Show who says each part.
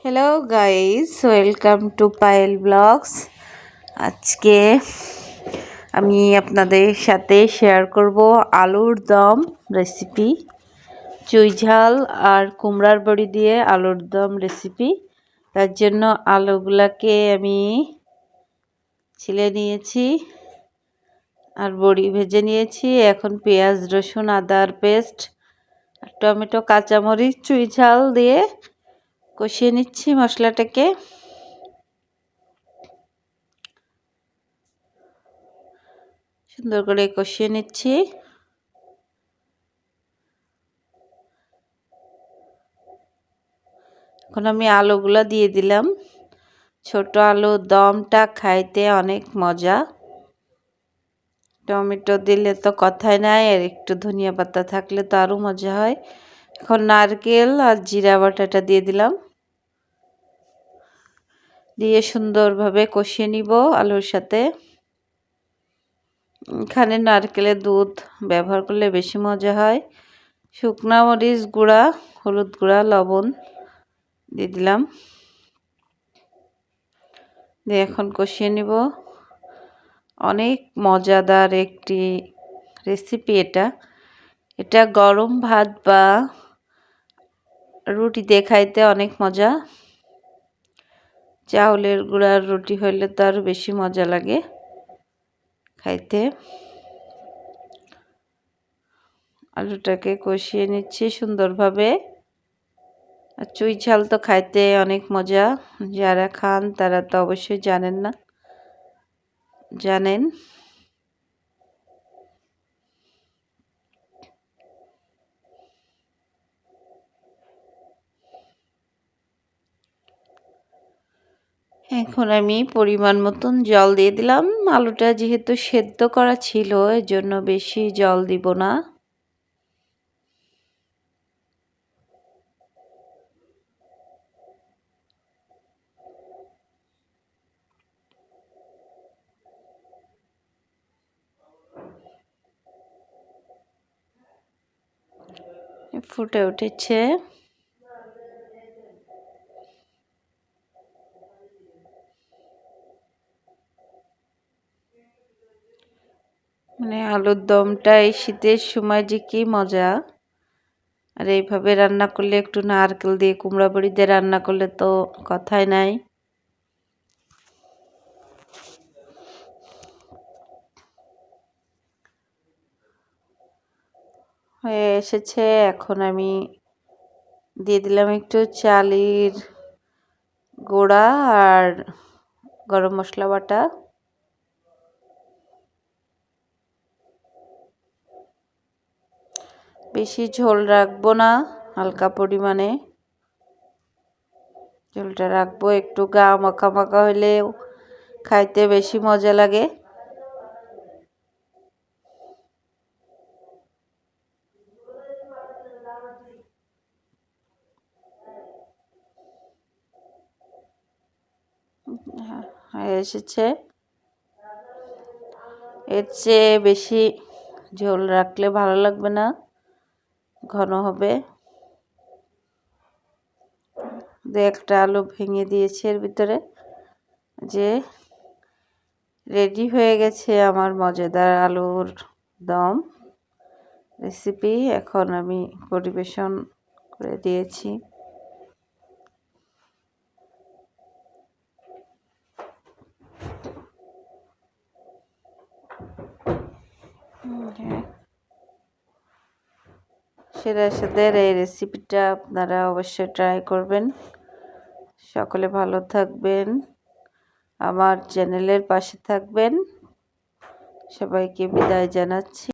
Speaker 1: Hello guys, welcome to Payel blogs. আজকে আমি আপনাদের সাথে শেয়ার করব আলুর দম রেসিপি। চুই ঝাল আর কুমড়ার বড়ি দিয়ে আলুর দম রেসিপি। তার জন্য আলুগুলাকে আমি ছিলে নিয়েছি আর বড়ি ভেজে নিয়েছি। এখন পেঁয়াজ, রসুন, আদার পেস্ট, টমেটো, কাঁচামরিচ, চুই ঝাল দিয়ে কষিয়ে নিচ্ছি মশলাটাকে। সুন্দর করে কষিয়ে নিচ্ছি। এখন আমি আলুগুলা দিয়ে দিলাম। ছোট আলুর দমটা খাইতে অনেক মজা। টমেটো দিলে তো কথাই নাই, আর একটু ধনিয়া পাতা থাকলে তো আরও মজা হয়। এখন নারকেল আর জিরা বাটাটা দিয়ে দিলাম, দিয়ে সুন্দরভাবে কষিয়ে নিব আলুর সাথে। এখানে নারকেলের দুধ ব্যবহার করলে বেশি মজা হয়। শুকনা মরিচ গুঁড়া, হলুদ গুঁড়া, লবণ দিয়ে দিলাম, দিয়ে এখন কষিয়ে নিব। অনেক মজাদার একটি রেসিপি এটা গরম ভাত বা রুটি দিয়ে খাইতে অনেক মজা। চাউলের গুঁড়ার রুটি হইলে তো আরও বেশি মজা লাগে খাইতে। আলুটাকে কষিয়ে নিচ্ছি সুন্দরভাবে। আর চুই ঝাল তো খাইতে অনেক মজা। যারা খান তারা তো অবশ্যই জানেন। এখন আমি পরিমাণ মতন জল দিয়ে দিলাম। আলুটা যেহেতু সেদ্ধ করা ছিল, এজন্য বেশি জল দিব না। ফুটে উঠেছে। আলুর দমটা এই শীতের সময় যে কি মজা। আর এইভাবে রান্না করলে, একটু নারকেল দিয়ে কুমড়া বড়ি দিয়ে রান্না করলে তো কথাই নাই। হয়ে এসেছে। এখন আমি দিয়ে দিলাম একটু চালের গুঁড়া আর গরম মশলা বাটা। বেশি ঝোল রাখবো না, হালকা পরিমাণে ঝোলটা রাখবো। একটু গা মাখা মাখা হইলেও খাইতে বেশি মজা লাগে। হয়ে এসেছে। এর চেয়ে বেশি ঝোল রাখলে ভালো লাগবে না, ঘন হবে। একটা আলু ভেঙে দিয়েছি এর ভিতরে। যে রেডি হয়ে গেছে আমার মজাদার আলুর দম রেসিপি। এখন আমি পরিবেশন করে দিয়েছি। সেরাসাদের এই রেসিপিটা আপনারা অবশ্যই ট্রাই করবেন। সকলে ভালো থাকবেন, আমার চ্যানেলের পাশে থাকবেন। সবাইকে বিদায় জানাচ্ছি।